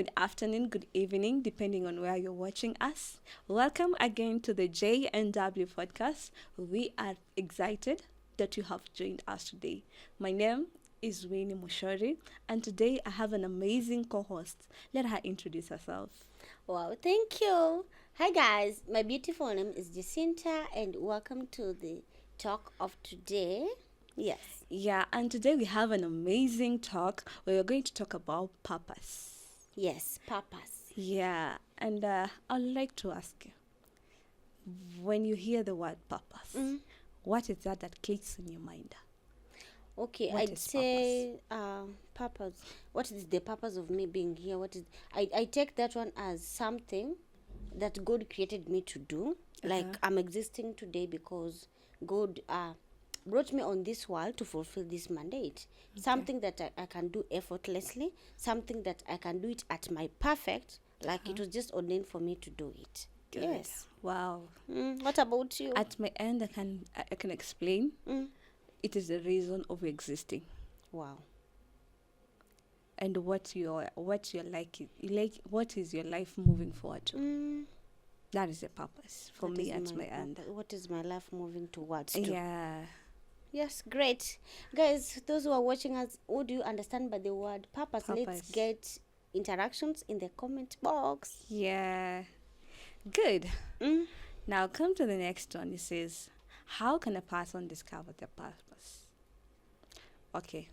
good afternoon, good evening, depending on where you're watching us. Welcome again to the J&W Podcast. We are excited that you have joined us today. My name is Winnie Mushori, and today I have an amazing co-host. Let her introduce herself. Wow, thank you. Hi guys, my beautiful name is Jacinta and welcome to the talk of today. Yes. Yeah, and today we have an amazing talk where we're going to talk about purpose. Yes, purpose. Yeah, and I'd like to ask you, when you hear the word purpose, what is that clicks in your mind? Okay, What I'd is say purpose. What is the purpose of me being here? I take that one as something that God created me to do. Like I'm existing today because God brought me on this world to fulfill this mandate. Something that I can do effortlessly, something that I can do it at my perfect, like it was just ordained for me to do it. Good. Yes. Wow. What about you? At my end, I can explain. It is the reason of existing, Wow. and what you're like. You like what is your life moving forward to? That is the purpose for That me is at my end. purpose. What is my life moving towards to? Yeah. Yes, great. Guys, those who are watching us, what do you understand by the word purpose? Let's Purpose. get interactions in the comment box. Yeah. Good. Now come to the next one. It says, how can a person discover their purpose? Okay.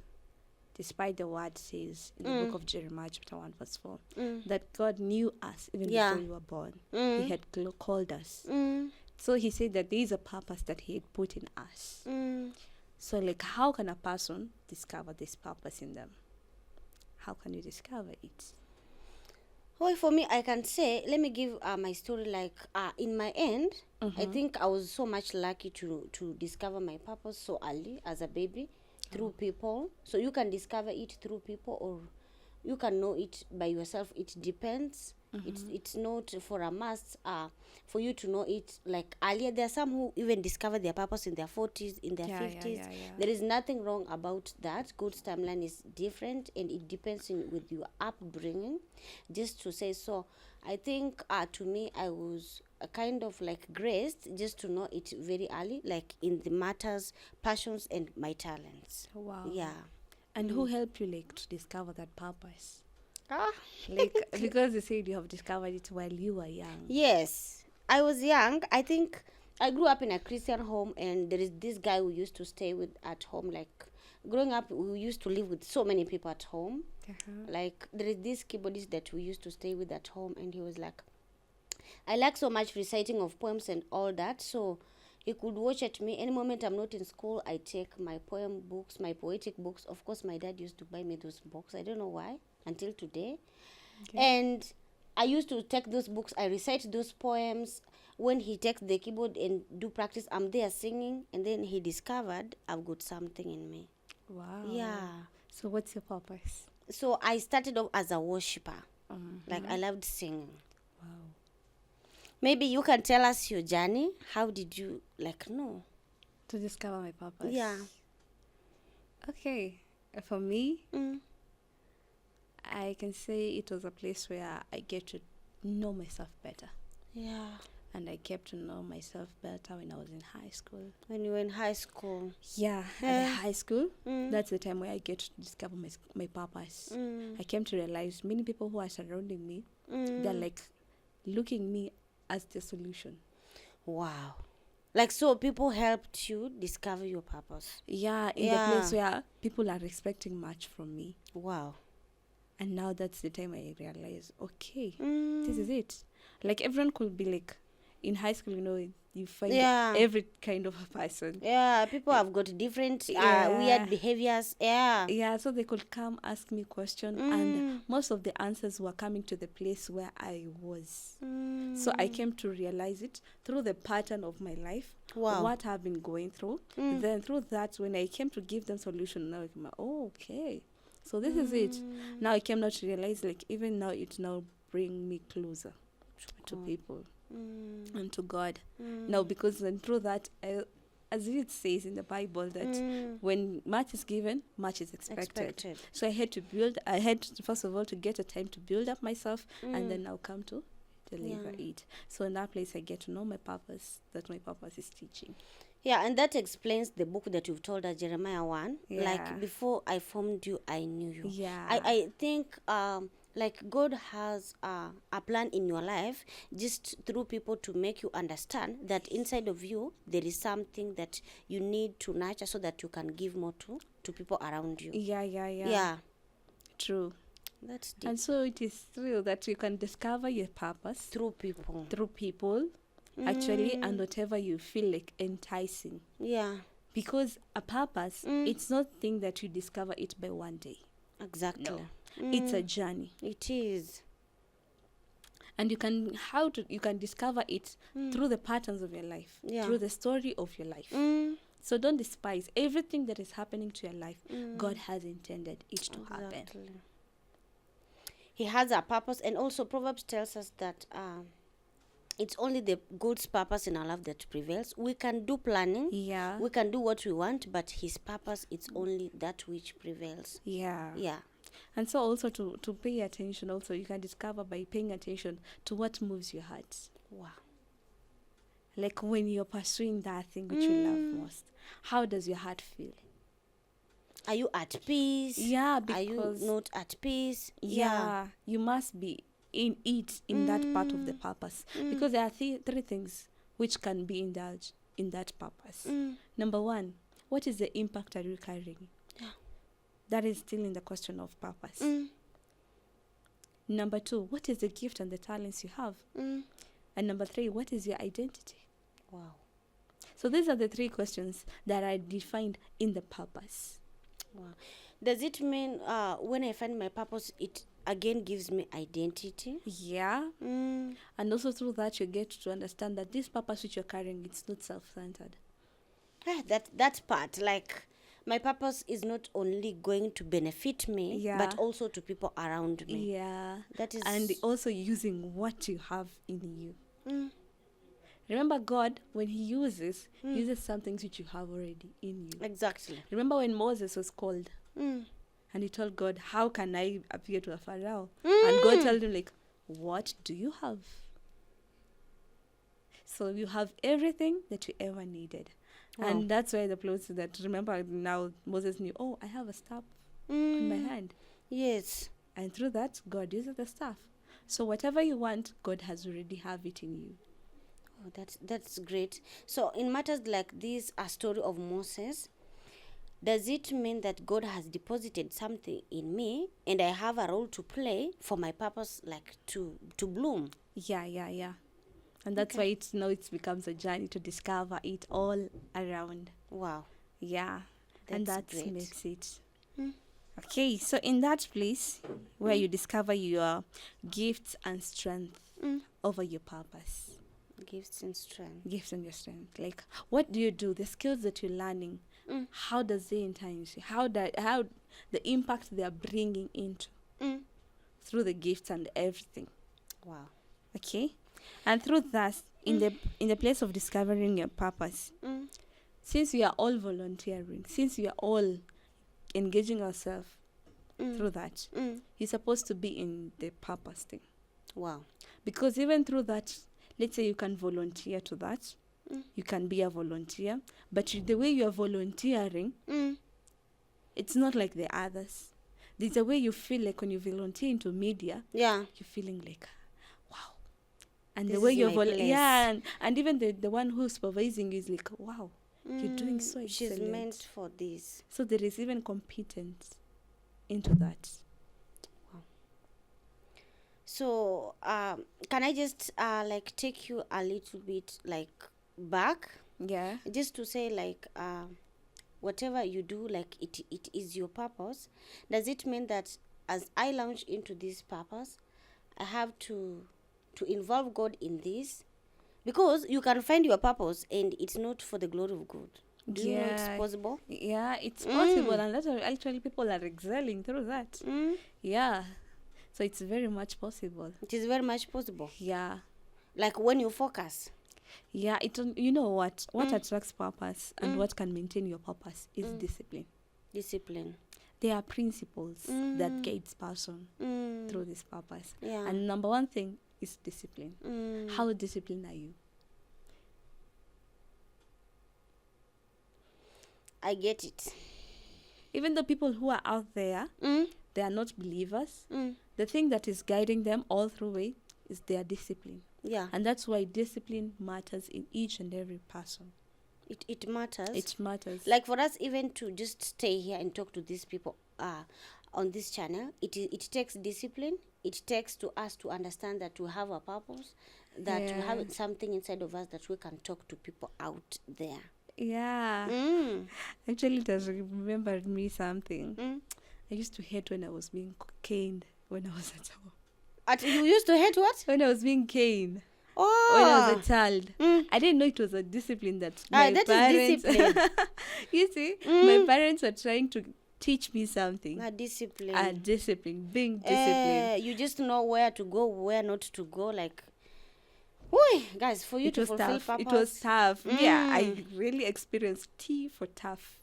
Despite the word says in the book of Jeremiah chapter 1 verse 4 that God knew us even before we were born. He had called us. So he said that there is a purpose that he had put in us. So like how can a person discover this purpose in them? How can you discover it? Well, for me, I can say, let me give my story. Like in my end, I think I was so much lucky to discover my purpose so early as a baby through people. So you can discover it through people, or you can know it by yourself. It depends. It's not for a must for you to know it like earlier. There are some who even discover their purpose in their 40s, in their 50s. There is nothing wrong about that. God's timeline is different, and it depends with your upbringing. Just to say so, I think to me, I was kind of like graced just to know it very early, like in the matters, passions, and my talents. Wow. Yeah. And who helped you like to discover that purpose? Ah. Like because you said you have discovered it while you were young. Yes, I was young. I think I grew up in a Christian home, and there is this guy who used to stay with at home. Like growing up, we used to live with so many people at home. Like there is this keyboardist that we used to stay with at home, and he was like, I like so much reciting of poems and all that. So he could watch at me any moment I'm not in school. I take my poem books, my poetic books. Of course, my dad used to buy me those books. I don't know why until today. And I used to take those books. I recite those poems. When he takes the keyboard and do practice, I'm there singing. And then he discovered I've got something in me. Wow. Yeah. So what's your purpose? So I started off as a worshiper. Like I loved singing. Wow. Maybe you can tell us your journey. How did you know? To discover my purpose. Yeah. Okay. For me, Mm. I can say it was a place where I get to know myself better. Yeah. And I kept to know myself better when I was in high school. When you were in high school. Yeah, at high school, that's the time where I get to discover my purpose. I came to realize many people who are surrounding me, they're like looking me as the solution. Wow. Like, so people helped you discover your purpose. Yeah, in the place where people are expecting much from me. Wow. And now that's the time I realize, okay, this is it. Like everyone could be like, in high school, you find every kind of a person. Yeah, people have got different weird behaviors. Yeah. Yeah, so they could come ask me questions, and most of the answers were coming to the place where I was. So I came to realize it through the pattern of my life, what I've been going through. Then through that, when I came to give them solution, now I'm like, oh, okay. So this is it. Now I came now to realize, like, even now it now bring me closer to people and to God. Now, because then through that, I as it says in the Bible that when much is given, much is expected. So I had to, first of all, to get a time to build up myself, and then I'll come to deliver it. So in that place, I get to know my purpose, that my purpose is teaching. Yeah, and that explains the book that you've told us, Jeremiah 1. Yeah. Like, before I formed you, I knew you. Yeah. I think like God has a plan in your life just through people to make you understand that inside of you there is something that you need to nurture so that you can give more to people around you. Yeah. True. That's deep. And so it is true that you can discover your purpose Through people. Actually, and whatever you feel like enticing. Yeah. Because a purpose, it's not a thing that you discover it by one day. Exactly. No. It's a journey. It is. And you can discover it through the patterns of your life, through the story of your life. So don't despise everything that is happening to your life. God has intended it to happen. He has a purpose, and also Proverbs tells us that it's only the God's purpose in our life that prevails. We can do planning. Yeah. We can do what we want, but His purpose, it's only that which prevails. Yeah. Yeah. And so also to pay attention, also you can discover by paying attention to what moves your heart. Wow. Like when you're pursuing that thing which you love most, how does your heart feel? Are you at peace? Yeah, Are you not at peace? Yeah. You must be in that part of the purpose, because there are three things which can be indulged in that purpose. Number one, what is the impact are you carrying? Yeah. That is still in the question of purpose. Number two, what is the gift and the talents you have? And number three, what is your identity? Wow. So these are the three questions that are defined in the purpose. Wow. Does it mean when I find my purpose, it again gives me identity? Yeah. And also through that, you get to understand that this purpose which you're carrying, it's not self-centered. That part, like, my purpose is not only going to benefit me, but also to people around me. Yeah. That is, and also using what you have in you. Remember, God, when He uses some things which you have already in you. Exactly. Remember when Moses was called and he told God, how can I appear to a Pharaoh? And God told him, like, what do you have? So you have everything that you ever needed. Wow. And that's why the place that, remember now, Moses knew, oh, I have a staff on my hand. Yes. And through that, God uses the staff. So whatever you want, God has already have it in you. Oh, that's great. So in matters like this, a story of Moses, does it mean that God has deposited something in me and I have a role to play for my purpose, like to bloom? Yeah. And that's why it becomes a journey to discover it all around. Wow. Yeah. And that makes it. Mm. Okay, so in that place where you discover your gifts and strength over your purpose. Gifts and strength. Gifts and your strength. Like, what do you do? The skills that you're learning, how does they intensify? How the impact they are bringing into through the gifts and everything. Wow. Okay, and through that, in the place of discovering your purpose, since we are all volunteering, since we are all engaging ourselves through that, you're supposed to be in the purpose thing. Wow. Because even through that, let's say you can volunteer to that. You can be a volunteer. But the way you are volunteering, it's not like the others. There's a way you feel like when you volunteer into media, you're feeling like, wow. And this the way you're and even the one who's supervising is like, wow, you're doing so excellent. She's meant for this. So there is even competence into that. So, can I just like take you a little bit like back? Yeah. Just to say like whatever you do, like it is your purpose. Does it mean that as I launch into this purpose, I have to involve God in this? Because you can find your purpose and it's not for the glory of God. Do you know it's possible? Yeah, it's possible, and that's actually people are excelling through that. Yeah. So it's very much possible. It is very much possible. Yeah. Like when you focus. Yeah, you know what? What attracts purpose and what can maintain your purpose is discipline. Discipline. There are principles that guides person through this purpose. Yeah. And number one thing is discipline. How disciplined are you? I get it. Even the people who are out there, they are not believers. The thing that is guiding them all through it is their discipline. Yeah. And that's why discipline matters in each and every person. It matters. It matters. Like for us even to just stay here and talk to these people on this channel, it takes discipline. It takes to us to understand that we have a purpose, that we have something inside of us that we can talk to people out there. Yeah. Actually, it has remembered me something. I used to hate when I was being caned when I was at home. You used to hate what? When I was being caned. Oh. When I was a child. I didn't know it was a discipline that my that parents... is discipline. You see, my parents were trying to teach me something. A discipline. Discipline. Being disciplined. You just know where to go, where not to go. Like, whoo, guys, for you to fulfill purpose. It was tough. Yeah, I really experienced T for tough.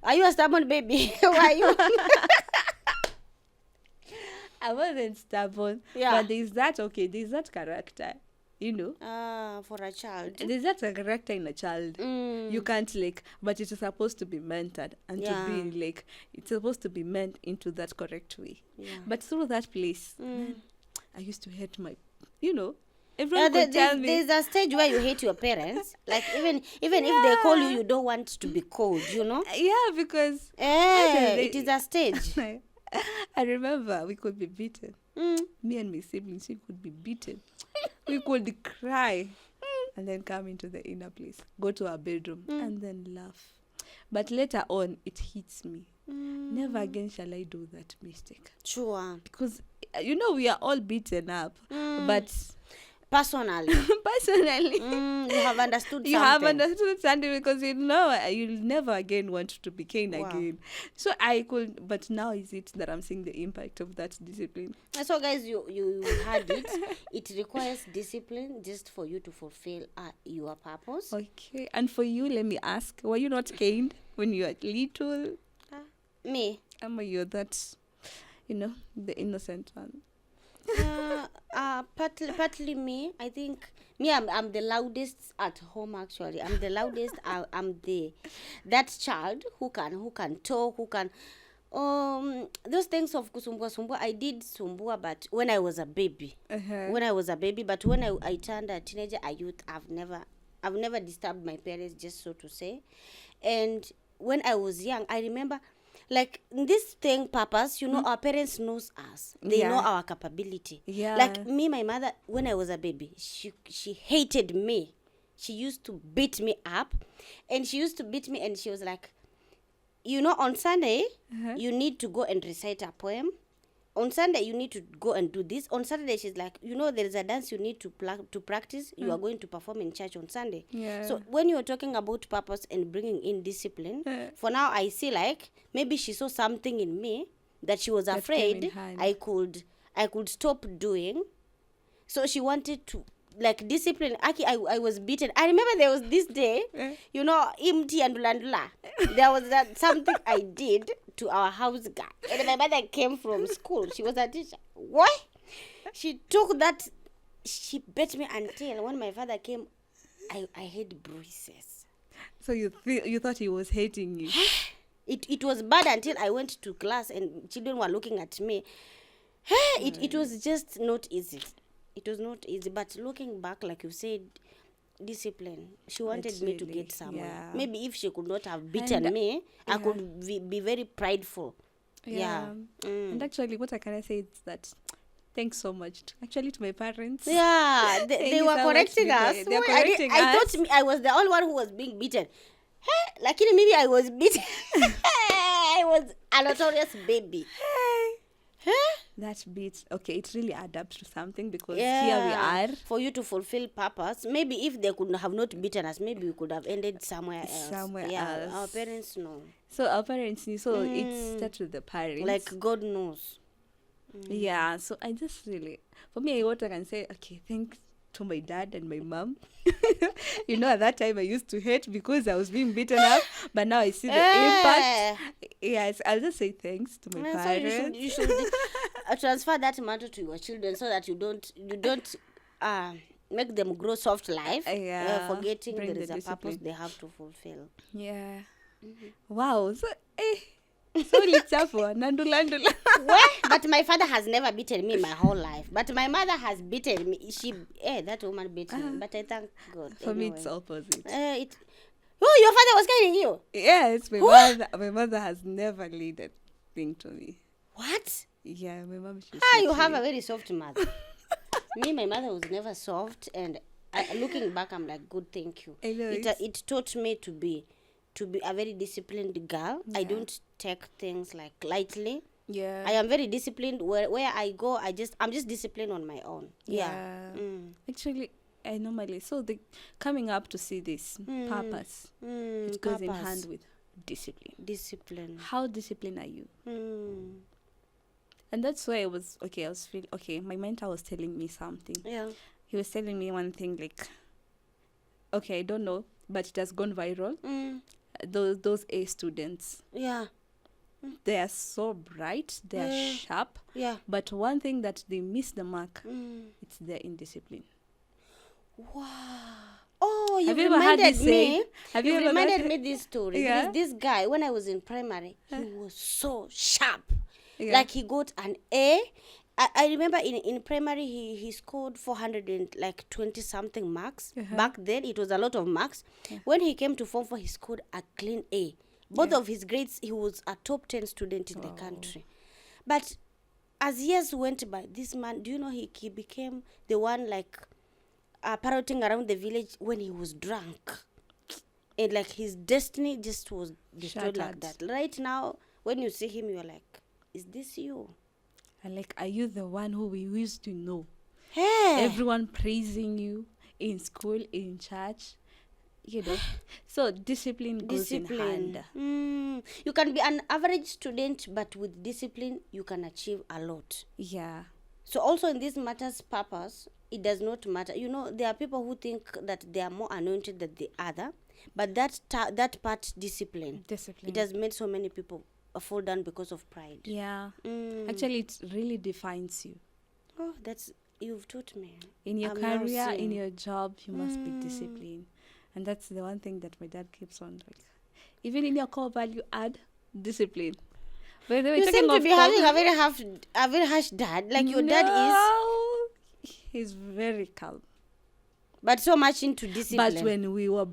Are you a stubborn baby? Why are you? I wasn't stubborn. Yeah. But there's that character, you know. For a child. There's that character in a child. You can't but it is supposed to be mentored and to be it's supposed to be meant into that correct way. Yeah. But through that place, I used to hate everyone could tell me. There's a stage where you hate your parents. Like even if they call you, you don't want to be called, you know? Yeah, because it is a stage. I remember we could be beaten. Me and my siblings, we could be beaten. We could cry and then come into the inner place, go to our bedroom and then laugh. But later on, it hits me. Never again shall I do that mistake. Sure. Because, we are all beaten up. But... Personally, you have understood something. You have understood something because you'll never again want to be caned again. So I could, but now is it that I'm seeing the impact of that discipline. So guys, you heard it. It requires discipline just for you to fulfill your purpose. Okay, and for you, let me ask: were you not caned when you were little? Me? You're that, the innocent one. Partly me. I think me. I'm the loudest at home. Actually, I'm the loudest. I'm that child who can talk, who can those things of kusumbua. I did sumbua, but when I was a baby. But when I turned a teenager, a youth, I've never disturbed my parents, just so to say. And when I was young, I remember. Like this thing, purpose, our parents knows us. They know our capability. Yeah. Like me, my mother, when I was a baby, she hated me. She used to beat me up. And she used to beat me and she was like, on Sunday, you need to go and recite a poem. On Sunday, you need to go and do this. On Saturday, she's like, there is a dance you need to practice. You are going to perform in church on Sunday. Yeah. So when you're talking about purpose and bringing in discipline, for now, I see like maybe she saw something in me that she was afraid I could stop doing. So she wanted to, discipline. I was beaten. I remember there was this day, Imti and Dulandula. There was something I did to our house guy. And my mother came from school. She was a teacher. What? She took that. She beat me until when my father came, I had bruises. So you thought he was hating you? It was bad until I went to class and children were looking at me. It was just not easy. It was not easy. But looking back, like you said, discipline. She wanted me to get somewhere. Yeah. Maybe if she could not have beaten me, I could be very prideful. Yeah. And actually, what I can say is that thanks so much to my parents. Yeah, they were correcting us. They're correcting us. I thought I was the only one who was being beaten. Like maybe I was beaten. I was a notorious baby. That beats. Okay, it really adapts to something because here we are. For you to fulfill purpose, maybe if they could have not beaten us, maybe we could have ended somewhere else. Else. Our parents know. So our parents knew. So it starts with the parents. Like God knows. Yeah. So I just really, for me, what I can say, okay, to my dad and my mom. At that time I used to hate because I was being beaten up, but now I see the impact. Yes, I'll just say thanks to my parents. So you should transfer that matter to your children so that you don't make them grow soft life, forgetting bring there is the a purpose discipline. they have to fulfill. Yeah. Wow. So it's up for Nandula. Well, but my father has never beaten me my whole life. But my mother has beaten me. That woman beat me. But I thank God. For me, it's opposite. Your father was guiding you? Yes, my mother. My mother has never laid a thing to me. What? Yeah, my mom. You have a very soft mother. Me, my mother was never soft, and looking back, I'm like, good, thank you. I know. It taught me to be a very disciplined girl. Yeah. I don't take things like lightly. Yeah. I am very disciplined. Where I go, I'm just disciplined on my own. Yeah. Actually, I normally the coming up to see this purpose. It goes in hand with discipline. Discipline. How disciplined are you? And that's why I was feeling okay. My mentor was telling me something. Yeah. He was telling me one thing like, okay, I don't know, but it has gone viral. Those A students. Yeah. They are so bright. They are sharp. Yeah. But one thing that they miss the mark, it's their indiscipline. Wow. Oh, Have you ever heard this saying? You reminded me this story. Yeah. This guy, when I was in primary, he was so sharp. Yeah. Like he got an A. I remember in primary he scored 420 something marks. Back then it was a lot of marks. When he came to Form 4, he scored a clean A. Both of his grades, he was a top 10 student in the country. But as years went by, this man, do you know he became the one like parroting around the village when he was drunk. And like his destiny just was destroyed like that. Right now, when you see him, you're like, is this you? And like, are you the one who we used to know? Hey. Everyone praising you in school, in church. So discipline goes in hand. You can be an average student, but with discipline, you can achieve a lot. Yeah. So also in this matters purpose, it does not matter. There are people who think that they are more anointed than the other, but that part, discipline. It has made so many people fall down because of pride. Yeah. Actually, it really defines you. Oh, you've taught me. In your career, in your job, you must be disciplined. And that's the one thing that my dad keeps on like. Even in your core value, add discipline. By the way, you seem to be having a very harsh dad, like your dad is. He's very calm. But so much into discipline. But when we were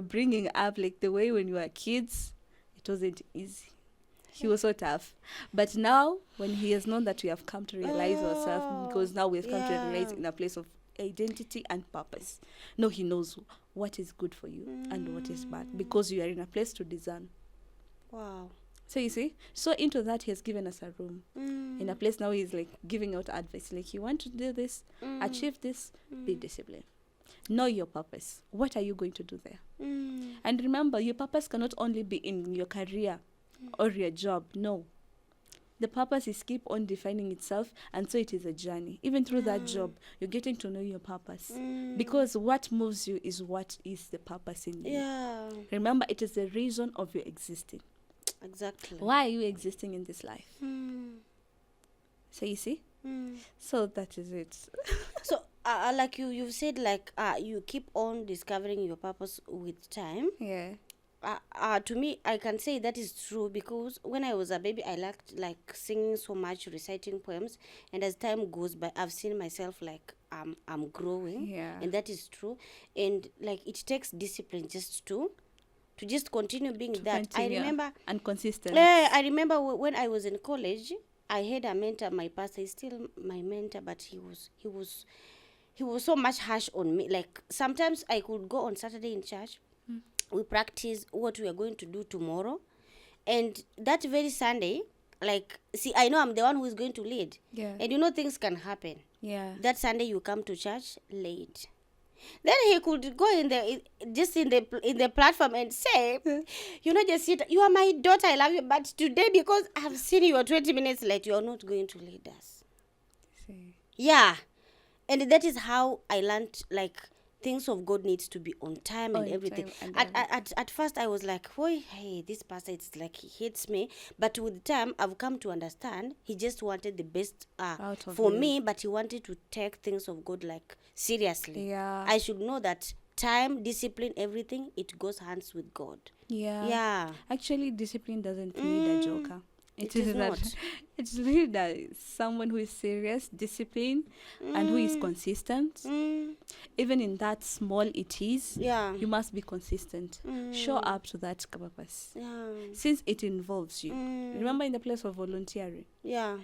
bringing up, like the way when we were kids, it wasn't easy. He was so tough. But now, when he has known that we have come to realize ourselves, because now we have come to realize in a place of identity and purpose. No, he knows what is good for you and what is bad, because you are in a place to discern. Wow. So you see, so into that he has given us a room. In a place now he's like giving out advice, like you want to do this, achieve this, be disciplined. Know your purpose. What are you going to do there? And remember, your purpose cannot only be in your career or your job. No. The purpose is keep on defining itself, and so it is a journey. Even through that job, you're getting to know your purpose. Because what moves you is what is the purpose in you. Yeah. Remember, it is the reason of your existing. Exactly. Why are you existing in this life? So you see? So that is it. So like you've said, like you keep on discovering your purpose with time. Yeah. To me, I can say that is true, because when I was a baby, I liked like singing so much, reciting poems, and as time goes by, I've seen myself like I'm growing. Yeah. And that is true. And like it takes discipline just to just continue being that. Continue. I remember, and consistent. I remember when I was in college, I had a mentor. My pastor is still my mentor, but he was so much harsh on me. Like sometimes I could go on Saturday in church. We practice what we are going to do tomorrow, and that very Sunday, like, see, I know I'm the one who is going to lead. Yeah. And things can happen. Yeah. That Sunday you come to church late. Then he could go in the platform and say, Jessita, you are my daughter, I love you, but today, because I've seen you are 20 minutes late, you are not going to lead us. See. Yeah. And that is how I learned, like, things of God needs to be on time and On everything. time and At first I was like, "Why, hey, this pastor, it's like he hates me." But with time, I've come to understand he just wanted the best Out of for you. me, but he wanted to take things of God like seriously. Yeah. I should know that time, discipline, everything, it goes hands with God. Yeah. Yeah. Actually, discipline doesn't need a joker. It is that not. it's really that someone who is serious, disciplined, and who is consistent. Mm, Even in that small it is, yeah. you must be consistent. Show up to that purpose. Yeah. Since it involves you. Remember, in the place of volunteering, Yeah.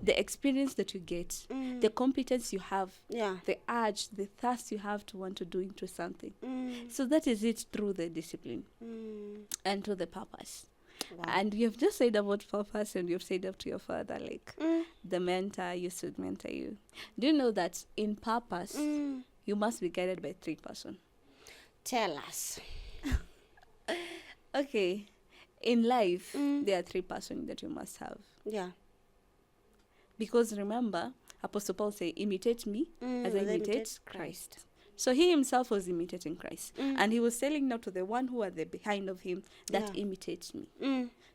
the experience that you get, the competence you have, Yeah. the urge, the thirst you have to want to do into something. So that is it through the discipline and through the purpose. Wow. And you've just said about purpose, and you've said up to your father, like the mentor used to mentor you. Do you know that in purpose, you must be guided by 3 persons? Tell us. Okay. In life, there are 3 persons that you must have. Yeah. Because remember, Apostle Paul said, imitate me as I imitate Christ. So he himself was imitating Christ. And he was telling now to the one who are the behind of him that imitates me.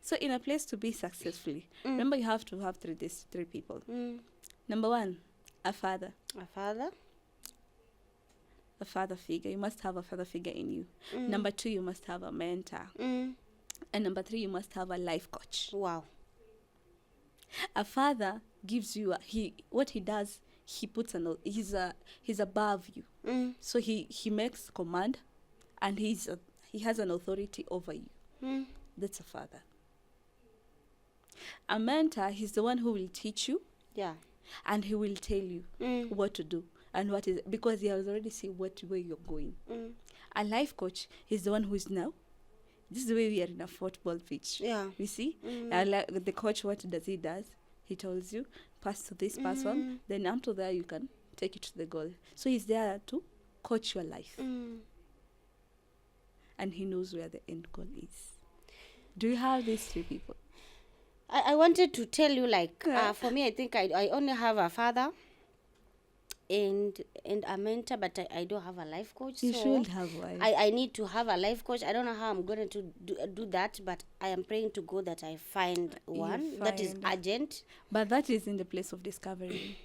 So in a place to be successfully, remember you have to have 3 people. Number 1, a father. A father. A father figure. You must have a father figure in you. Number 2, you must have a mentor. And number 3, you must have a life coach. Wow. A father gives you what he does, he puts he's above you. So he makes command, and he has an authority over you. That's a father. A mentor, he's the one who will teach you. Yeah. And he will tell you what to do and what is, because he has already seen where you're going. A life coach is the one who is now. This is the way we are in a football pitch. Yeah. You see, the coach, what does he does? He tells you, pass to this person, then after there you can take it to the goal. So he's there to coach your life. And he knows where the end goal is. Do you have these 3 people? I wanted to tell you, like, for me, I think I only have a father and a mentor, but I don't have a life coach. You so should have one. I need to have a life coach. I don't know how I'm going to do that, but I am praying to God that I find one that is urgent. But that is in the place of discovery.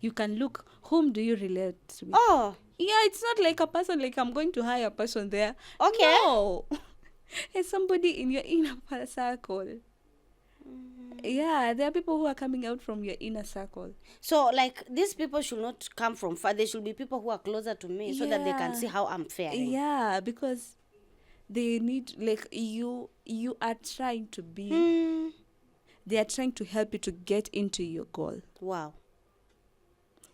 You can look, whom do you relate with? Oh. Yeah, it's not like a person, like I'm going to hire a person there. Okay. No. It's somebody in your inner circle. Yeah, there are people who are coming out from your inner circle. So, like, these people should not come from far. They should be people who are closer to me so that they can see how I'm faring. Yeah, because they need, like, you are trying to be, they are trying to help you to get into your goal. Wow.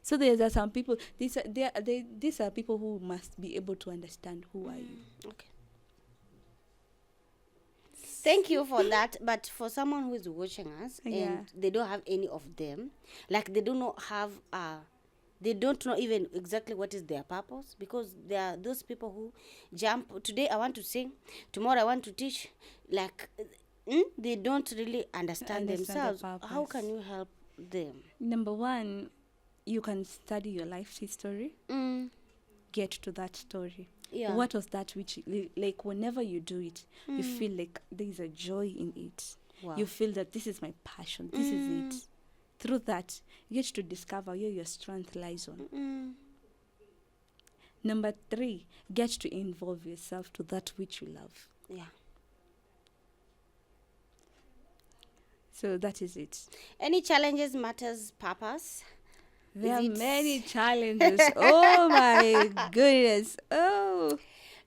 So there are some people, these are people who must be able to understand who are you. Okay. Thank you for that. But for someone who is watching us and they don't have any of them, like they do not have they don't know even exactly what is their purpose, because there are those people who jump. Today I want to sing, tomorrow I want to teach. Like they don't really understand themselves. How can you help them? Number 1, you can study your life history. Get to that story. Yeah. What was that which, like, whenever you do it, you feel like there is a joy in it. Wow. You feel that this is my passion. This is it. Through that, you get to discover where your strength lies on. Number 3, get to involve yourself to that which you love. Yeah. So that is it. Any challenges matters purpose? There are many challenges. Oh my goodness. Oh.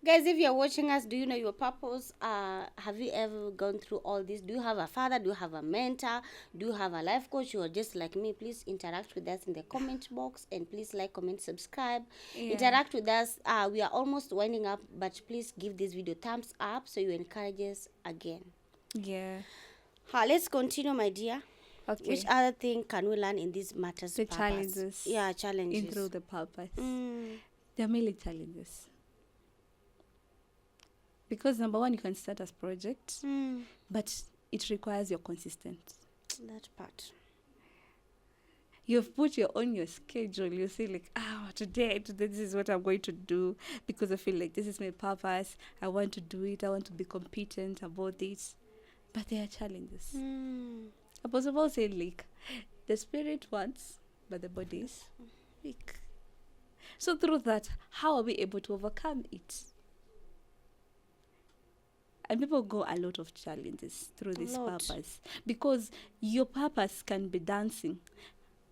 Guys, if you're watching us, do you know your purpose? Have you ever gone through all this? Do you have a father? Do you have a mentor? Do you have a life coach? You are just like me. Please interact with us in the comment box, and please like, comment, subscribe. Yeah. Interact with us. We are almost winding up, but please give this video thumbs up so you encourage us again. Yeah. Let's continue, my dear. Okay. Which other thing can we learn in these matters? The challenges. Yeah, challenges. In through the purpose. There are many challenges. Because number 1, you can start as project, but it requires your consistency. That part. You've put on your schedule. You say like, today this is what I'm going to do because I feel like this is my purpose. I want to do it. I want to be competent about this. But there are challenges. Apostle Paul said like, the spirit wants, but the body is weak. So through that, how are we able to overcome it? And people go a lot of challenges through this purpose. Because your purpose can be dancing.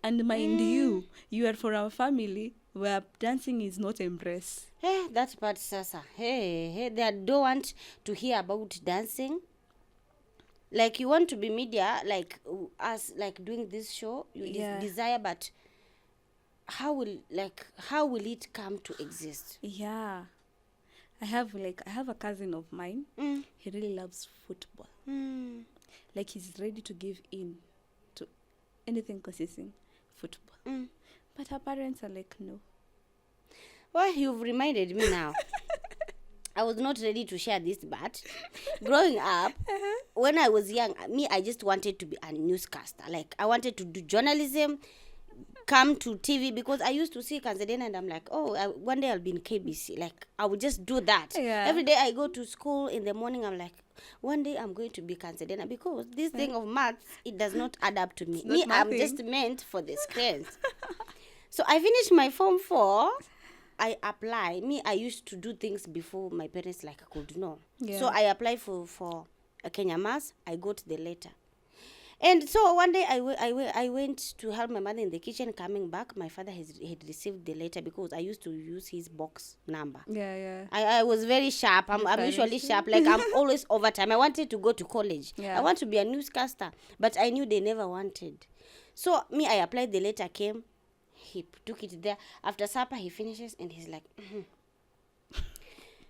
And mind you are for our family where dancing is not embraced. Hey, that's bad, Sasa. Hey, they don't want to hear about dancing. Like, you want to be media, like us, like doing this show, you desire, but how will it come to exist? Yeah. I have a cousin of mine. He really loves football. Like, he's ready to give in to anything consisting football. But her parents are like, no. Well, you've reminded me now. I was not ready to share this, but growing up, when I was young, I just wanted to be a newscaster. Like, I wanted to do journalism, come to TV, because I used to see Kanzadena and I'm like, one day I'll be in KBC. Like, I would just do that. Yeah. Every day I go to school in the morning, I'm like, one day I'm going to be Kanzadena, because this thing of maths, it does not add up to me. I'm just meant for the screens. So I finished my Form 4. I apply. I used to do things before my parents could know. Yeah. So I applied for a Kenya Mass. I got the letter. And so one day I went to help my mother in the kitchen. Coming back, my father had received the letter because I used to use his box number. Yeah. I was very sharp. I'm usually sharp. Like, I'm always overtime. I wanted to go to college. Yeah. I want to be a newscaster. But I knew they never wanted. So I applied. The letter came. He took it there. After supper, he finishes and he's like,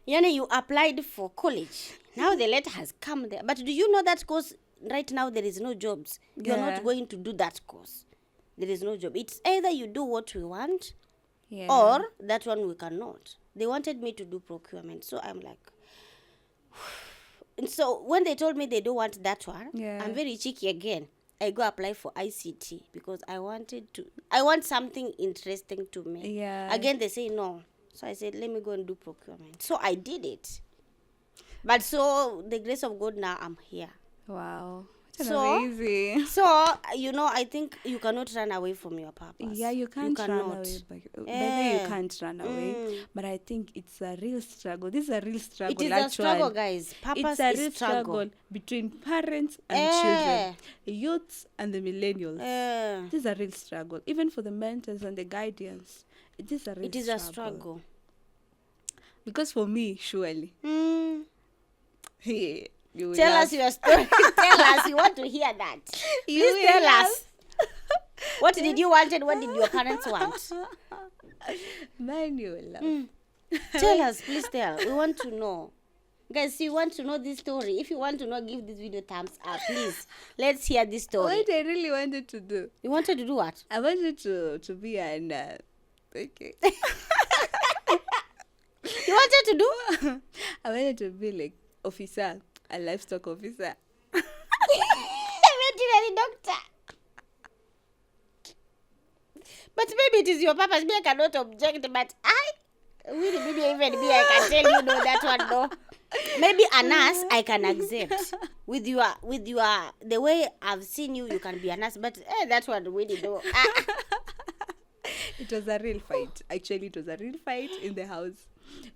Yana, you applied for college. Now the letter has come there. But do you know that course, right now there is no jobs. You're not going to do that course. There is no job. It's either you do what we want or that one we cannot. They wanted me to do procurement. So I'm like... And so when they told me they don't want that one, I'm very cheeky again. I go apply for ICT because I want something interesting to me. Yeah. Again, they say no. So I said, let me go and do procurement. So I did it. But so, the grace of God, now I'm here. Wow. That's amazing. So, I think you cannot run away from your purpose. Yeah, you can't run away. You can't run away. But I think it's a real struggle. This is a real struggle. It is a struggle, guys. Purpose it's a real struggle between parents and children, youths and the millennials. This is a real struggle. Even for the mentors and the guardians, it is a real struggle. It is a struggle. Because for me, surely. Hey. Tell us your story. Tell us. You want to hear that. Please tell us. What did you want and what did your parents want? Manuel. Tell us. Please tell. We want to know. Guys, you want to know this story. If you want to know, give this video thumbs up. Please. Let's hear this story. What I really wanted to do. You wanted to do what? I wanted to be an... okay. You wanted to do? I wanted to be like officer. A livestock officer. Veterinary doctor. But maybe it is your purpose. Me, I cannot object, but I can tell you no, that one no. Maybe a nurse I can accept. With your the way I've seen you, you can be a nurse, but that one really no. It was a real fight. Actually, it was a real fight in the house.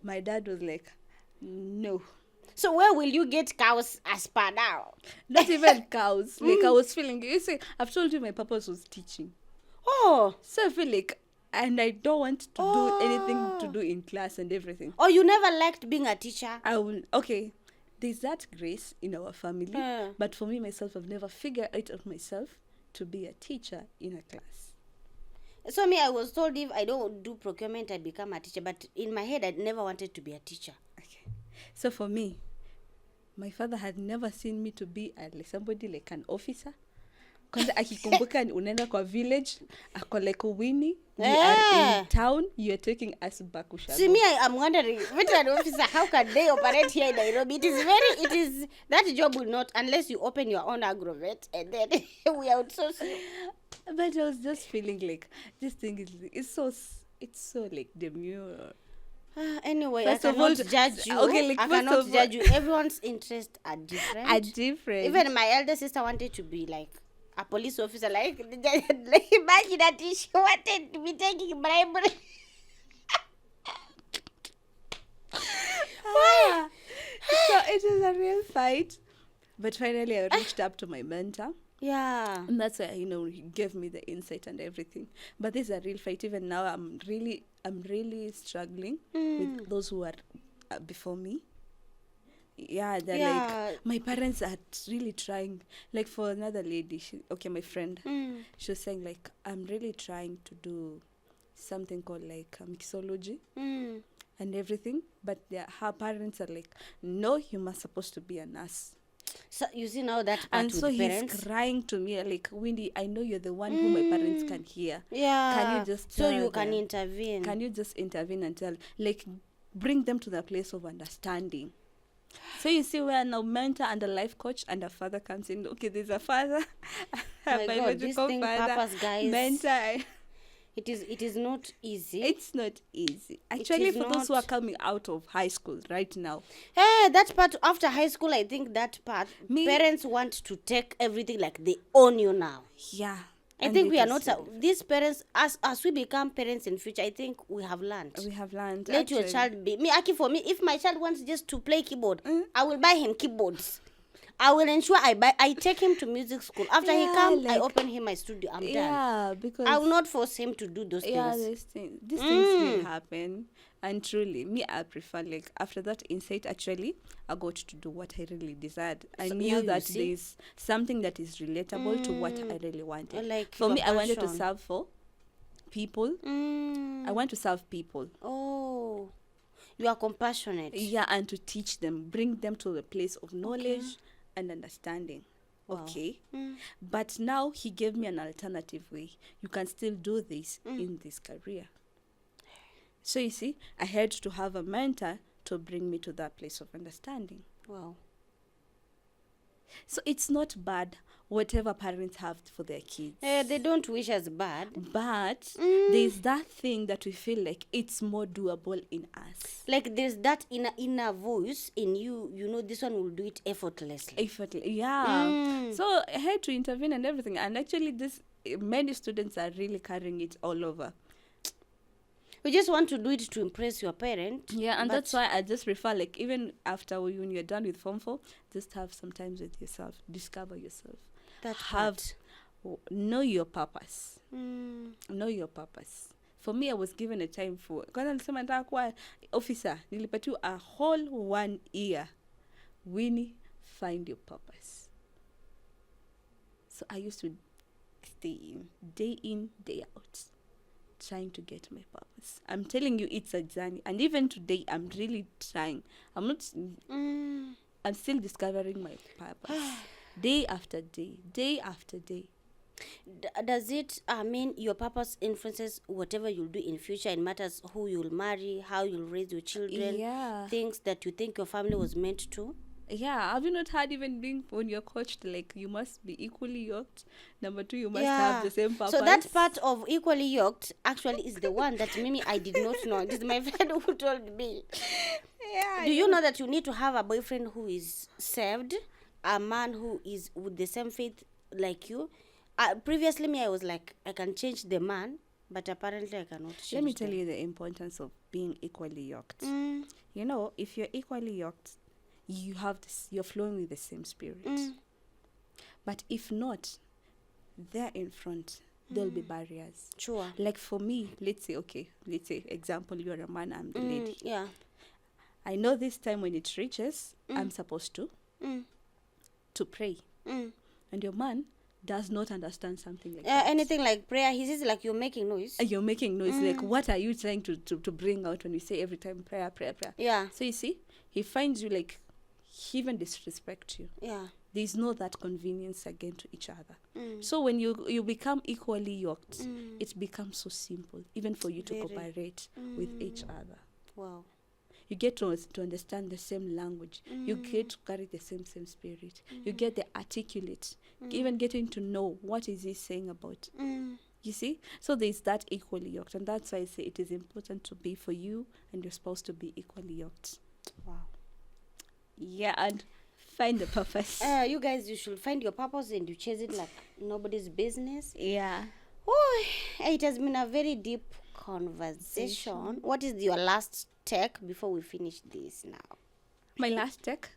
My dad was like, no. So where will you get cows as per now? Not even cows. Like, I was feeling... You see, I've told you my purpose was teaching. Oh. So I feel like... And I don't want to do anything to do in class and everything. Oh, you never liked being a teacher? Okay. There's that grace in our family. But for me, myself, I've never figured it out myself to be a teacher in a class. So I was told if I don't do procurement, I become a teacher. But in my head, I never wanted to be a teacher. Okay. So for me, my father had never seen me to be somebody like an officer. Kwanza akikumbuka unaenda kwa village, ako like Winnie, we are in town, you are taking us back Ushago. See me, I'm wondering, veteran officer, how can they operate here in Nairobi? That job will not, unless you open your own agrovet, and then we outsource you. But I was just feeling like this thing is it's so like demure. Anyway, First I of all, cannot judge you. okay, like I first cannot of all, judge you. Everyone's interests are different. are different. Even my elder sister wanted to be like a police officer. Like, imagine that she wanted to be taking bribery. Ah, so it was a real fight. But finally, I reached up to my mentor. Yeah. And that's why, he gave me the insight and everything. But this is a real fight. Even now, I'm really struggling with those who are before me. Yeah, they're like, my parents are really trying. Like for another lady, my friend, she was saying like, I'm really trying to do something called like mixology and everything. But her parents are like, no, you must supposed to be a nurse. So you see now that part and with so parents. he's crying to me like, Windy, I know you're the one who my parents can hear. Yeah. Can you just so tell you can them? intervene? Can you just intervene and tell, like, bring them to the place of understanding? So you see where now mentor and a life coach and a father comes in. Okay, there's a father, a My God, this biological thing, father, papas, guys. mentor. It is not easy. It's not easy. Actually, is for those who are not. coming out of high school right now. Hey, that part after high school, I think that part, parents want to take everything like they own you now. Yeah. I think we are not, these parents, as we become parents in future, I think we have learned. Let your child be, for me, if my child wants just to play keyboard, I will buy him keyboards. I will ensure I take him to music school. After he comes, I open him my studio. I'm done. Yeah, because I will not force him to do those things. Yeah, these things will happen. And truly, me, I prefer, like, after that insight, actually, I got to do what I really desired. I knew that there's something that is relatable to what I really wanted. Like for me, I wanted to serve for people. I want to serve people. Oh, you are compassionate. Yeah, and to teach them, bring them to the place of knowledge and understanding. Wow. Okay. But now he gave me an alternative way. You can still do this in this career. So you see, I had to have a mentor to bring me to that place of understanding. Wow. So it's not bad, whatever parents have for their kids. They don't wish us bad. But there's that thing that we feel like it's more doable in us. Like there's that inner voice in you, this one will do it effortlessly. Yeah. So I had to intervene and everything. And actually, many students are really carrying it all over. We just want to do it to impress your parent. Yeah, and that's why I just prefer, like, even after when you're done with Form 4, just have some time with yourself. Discover yourself. Know your purpose. Know your purpose. For me, I was given a time for... Because alisema nataka kuwa officer. Nilipatiwa a whole 1 year. Winnie, find your purpose. So I used to stay in, day out. Trying to get my purpose. I'm telling you, it's a journey, and even today I'm really trying. I'm still discovering my purpose day after day after day. Does it mean your purpose influences whatever you'll do in future? It matters who you'll marry, how you'll raise your children, things that you think your family was meant to? Yeah, have you not heard, even being when you're coached, like, you must be equally yoked? Number 2, you must have the same purpose. So that part of equally yoked actually is the one that Mimi, I did not know. It is my friend who told me. Yeah. Do you know that you need to have a boyfriend who is saved, a man who is with the same faith like you? Previously, I was like, I can change the man, but apparently I cannot change. Let me tell you the importance of being equally yoked. If you're equally yoked, you're flowing with the same spirit. But if not, there in front, there'll be barriers. Sure. Like for me, let's say, example, you're a man, I'm the lady. Yeah. I know this time when it reaches, I'm supposed to pray. And your man does not understand something like that. Anything like prayer, he says like you're making noise. You're making noise. Like, what are you trying to bring out when you say every time prayer? Yeah. So you see, he finds you like, he even disrespect you. Yeah. There's no that convenience again to each other. So when you become equally yoked, it becomes so simple, even for you to cooperate with each other. Wow. You get to understand the same language. You get to carry the same spirit. You get the articulate. Even getting to know what is he saying about. You see? So there's that equally yoked. And that's why I say it is important to be for you and your spouse to be equally yoked. Wow. Yeah, and find the purpose. You guys, you should find your purpose and you chase it like nobody's business. Yeah. Oh, it has been a very deep conversation. What is your last take before we finish this now? My last take?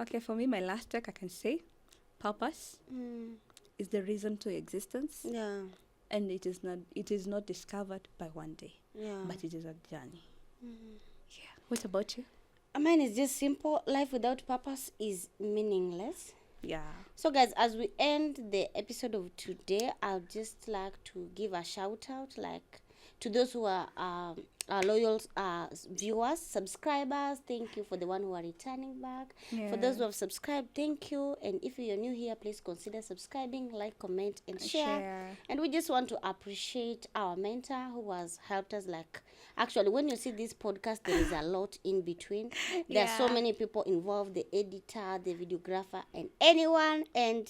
Okay, for me, my last take, I can say purpose is the reason to existence. Yeah. And it is not discovered by one day. Yeah. But it is a journey. Yeah. What about you? Mine is just simple. Life without purpose is meaningless. Yeah. So guys, as we end the episode of today, I'd just like to give a shout out to those who are loyal viewers, subscribers. Thank you for the one who are returning back. Yeah. For those who have subscribed, thank you. And if you're new here, please consider subscribing, like, comment, and share. And we just want to appreciate our mentor who has helped us. Actually, when you see this podcast, there is a lot in between. There are so many people involved, the editor, the videographer, and anyone. And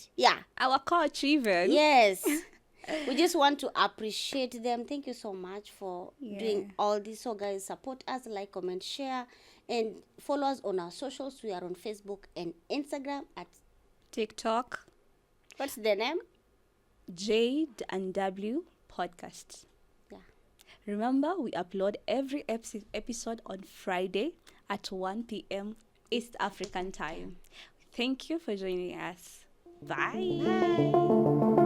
our coach even. Yes. We just want to appreciate them. Thank you so much for doing all this. So guys, support us, like, comment, share, and follow us on our socials. We are on Facebook and Instagram at TikTok. What's the name? J&W Podcast. Yeah. Remember, we upload every episode on Friday at 1 p.m. East African time. Thank you for joining us. Bye. Bye.